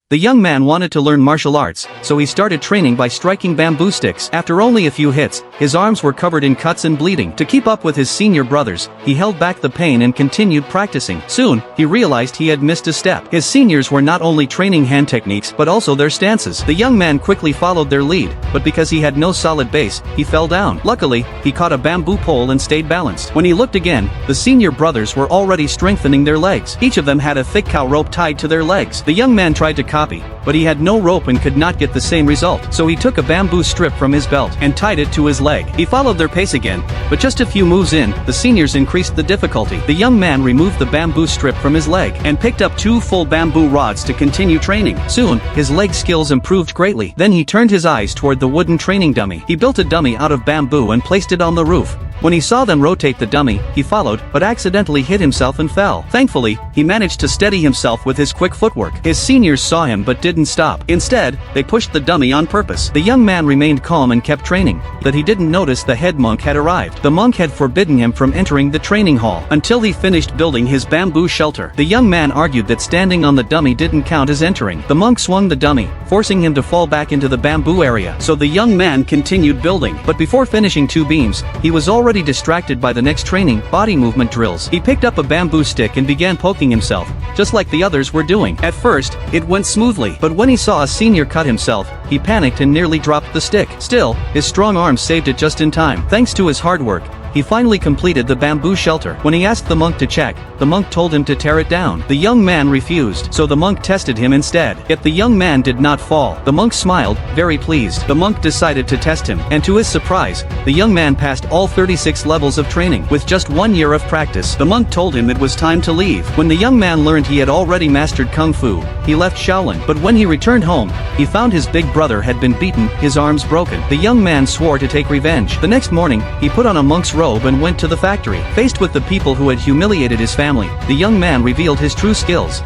The young man wanted to learn martial arts, so he started training by striking bamboo sticks. After only a few hits, his arms were covered in cuts and bleeding. To keep up with his senior brothers, he held back the pain and continued practicing. Soon, he realized he had missed a step. His seniors were not only training hand techniques but also their stances. The young man quickly followed their lead, but because he had no solid base, he fell down. Luckily, he caught a bamboo pole and stayed balanced. When he looked again, the senior brothers were already strengthening their legs. Each of them had a thick cow rope tied to their legs. The young man tried to copy, but he had no rope and could not get the same result. So he took a bamboo strip from his belt and tied it to his leg. He followed their pace again, but just a few moves in, the seniors increased the difficulty. The young man removed the bamboo strip from his leg and picked up 2 full bamboo rods to continue training. Soon, his leg skills improved greatly. Then he turned his eyes toward the wooden training dummy. He built a dummy out of bamboo and placed it on the roof. When he saw them rotate the dummy, he followed, but accidentally hit himself and fell. Thankfully, he managed to steady himself with his quick footwork. His seniors saw him but didn't stop. Instead, they pushed the dummy on purpose. The young man remained calm and kept training, but he didn't notice the head monk had arrived. The monk had forbidden him from entering the training hall until he finished building his bamboo shelter. The young man argued that standing on the dummy didn't count as entering. The monk swung the dummy, forcing him to fall back into the bamboo area. So the young man continued building, but before finishing 2 beams, he was already distracted by the next training, body movement drills. He picked up a bamboo stick and began poking himself, just like the others were doing. At first, it went smoothly, but when he saw a senior cut himself, he panicked and nearly dropped the stick. Still, his strong arms saved it just in time. Thanks to his hard work, he finally completed the bamboo shelter. When he asked the monk to check, the monk told him to tear it down. The young man refused, so the monk tested him instead. Yet the young man did not fall. The monk smiled, very pleased. The monk decided to test him, and to his surprise, the young man passed all 36 levels of training. With just 1 year of practice, the monk told him it was time to leave. When the young man learned he had already mastered Kung Fu, he left Shaolin. But when he returned home, he found his big brother had been beaten, his arms broken. The young man swore to take revenge. The next morning, he put on a monk's robe and went to the factory. Faced with the people who had humiliated his family, the young man revealed his true skills.